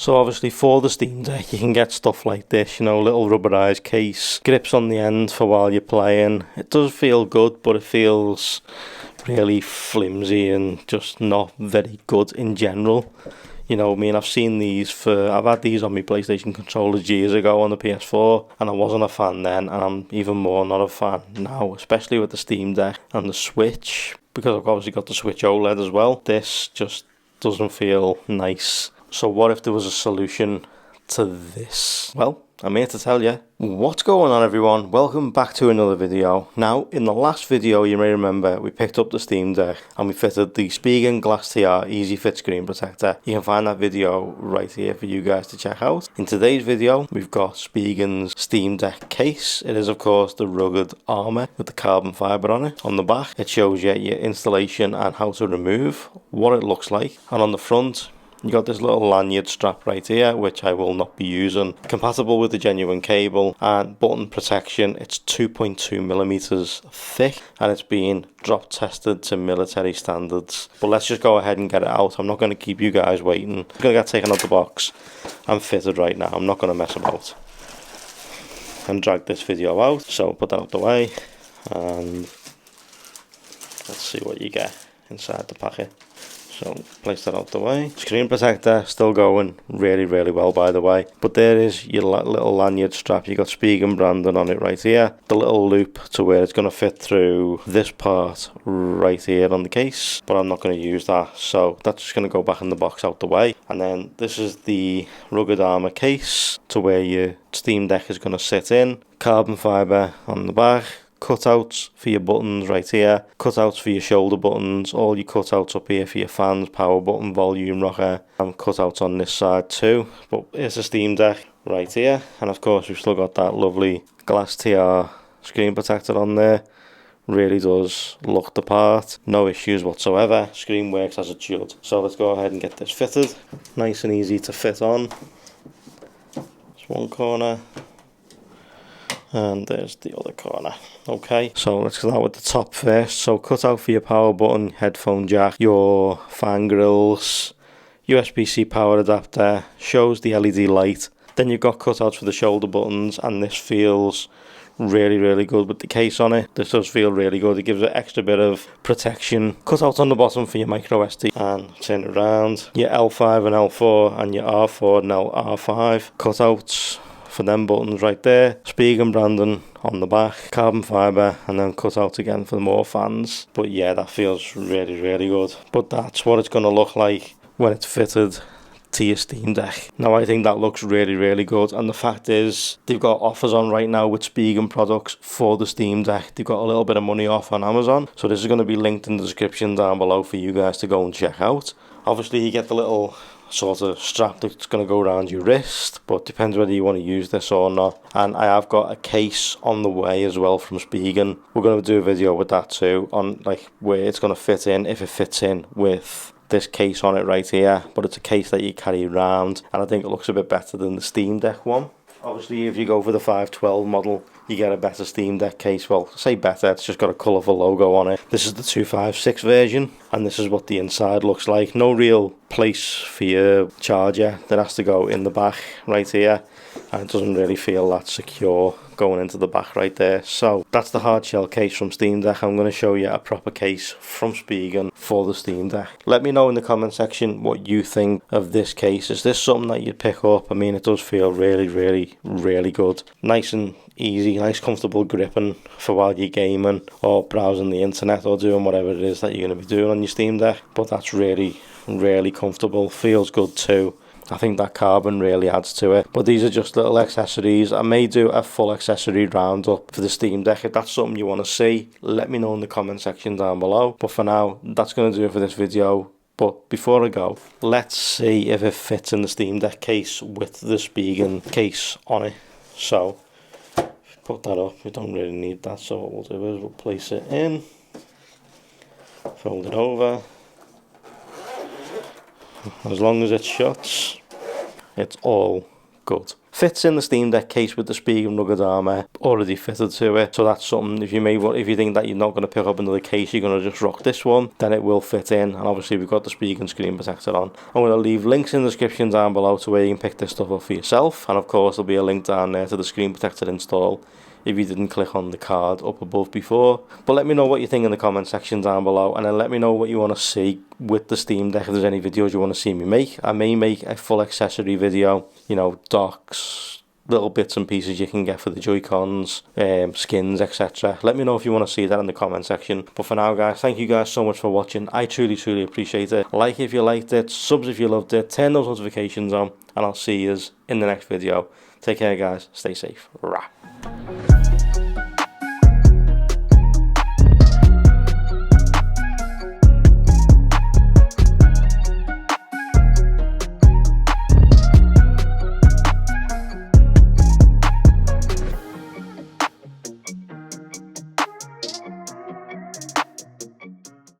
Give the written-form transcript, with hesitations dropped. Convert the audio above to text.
So obviously for the Steam Deck you can get stuff like this, you know, little rubberized case, grips on the end for while you're playing. It does feel good, but it feels really flimsy and just not very good in general. You know, I mean, I've had these on my PlayStation controllers years ago on the PS4, and I wasn't a fan then, and I'm even more not a fan now, especially with the Steam Deck and the Switch, because I've obviously got the Switch OLED as well. This just doesn't feel nice. So what if there was a solution to this? Well, I'm here to tell you. What's going on, everyone? Welcome back to another video. Now, in the last video, you may remember, we picked up the Steam Deck and we fitted the Spigen Glass TR Easy Fit Screen Protector. You can find that video right here for you guys to check out. In today's video, we've got Spigen's Steam Deck case. It is, of course, the rugged armor with the carbon fiber on it. On the back, it shows you your installation and how to remove, what it looks like. And on the front, you got this little lanyard strap right here, which I will not be using. Compatible with the genuine cable and button protection. It's 2.2mm thick and it's been drop tested to military standards. But let's just go ahead and get it out. I'm not going to keep you guys waiting. It's going to get taken out the box and fitted right now. I'm not going to mess about and drag this video out. So put that out the way and let's see what you get inside the packet. So place that out the way. Screen protector still going really well, by the way. But there is your little lanyard strap. You got Spigen branding on it right here. The little loop to where it's going to fit through this part right here on the case. But I'm not going to use that. So that's just going to go back in the box out the way. And then this is the rugged armor case to where your Steam Deck is going to sit in. Carbon fiber on the back. Cutouts for your buttons right here, cutouts for your shoulder buttons, all your cutouts up here for your fans, power button, volume rocker, and cutouts on this side too. But here's the Steam Deck right here, and of course we've still got that lovely glass TR screen protector on there. Really does look the part, no issues whatsoever. Screen works as it should. So let's go ahead and get this fitted. Nice and easy to fit on. There's one corner. And there's the other corner. Okay, so let's start with the top first. So cut out for your power button, headphone jack, your fan grills, USB-C power adapter, shows the LED light. Then you've got cutouts for the shoulder buttons, and this feels really good with the case on it. This does feel really good. It gives it extra bit of protection. Cutout on the bottom for your micro SD, and turn it around. Your L5 and L4 and your R4 and R5 cutouts for them buttons right there. Spigen branding on the back, carbon fiber, and then cut out again for more fans. But yeah, that feels really good. But that's what it's going to look like when it's fitted to your Steam Deck. Now I think that looks really good, and the fact is they've got offers on right now with Spigen products for the Steam Deck. They've got a little bit of money off on Amazon, so this is going to be linked in the description down below for you guys to go and check out. Obviously you get the little sort of strap that's going to go around your wrist, but depends whether you want to use this or not. And I have got a case on the way as well from Spigen. We're going to do a video with that too, on like where it's going to fit in, if it fits in with this case on it right here. But it's a case that you carry around, and I think it looks a bit better than the Steam Deck one. Obviously if you go for the 512 model, you get a better Steam Deck case. Well, say better, it's just got a colourful logo on it. This is the 256 version, and this is what the inside looks like. No real place for your charger. That has to go in the back right here, and it doesn't really feel that secure going into the back right there. So that's the hard shell case from Steam Deck. I'm going to show you a proper case from Spigen for the Steam Deck. Let me know in the comment section what you think of this case. Is this something that you'd pick up? I mean, it does feel really good. Nice and easy, nice comfortable gripping for while you're gaming or browsing the internet or doing whatever it is that you're going to be doing on your Steam Deck. But that's really comfortable, feels good too. I think that carbon really adds to it. But these are just little accessories. I may do a full accessory roundup for the Steam Deck. If that's something you want to see, let me know in the comment section down below. But for now, that's going to do it for this video. But before I go, let's see if it fits in the Steam Deck case with the Spigen case on it. So put that up. We don't really need that, so what we'll do is we'll place it in, fold it over. As long as it shuts, it's all good. fits in the Steam Deck case with the Spigen Rugged Armor already fitted to it. So that's something, if you think that you're not going to pick up another case, you're going to just rock this one, then it will fit in. And obviously we've got the Spigen screen protector on. I'm going to leave links in the description down below to where you can pick this stuff up for yourself, and of course there'll be a link down there to the screen protector install if you didn't click on the card up above before. But let me know what you think in the comment section down below, and then let me know what you want to see with the Steam Deck. If there's any videos you want to see me make, I may make a full accessory video, you know, docks, little bits and pieces you can get for the Joy-Cons, skins, etc. Let me know if you want to see that in the comment section. But for now guys, thank you guys so much for watching. I truly appreciate it. Like if you liked it, subs if you loved it, turn those notifications on, and I'll see you in the next video. Take care guys, stay safe. Rah.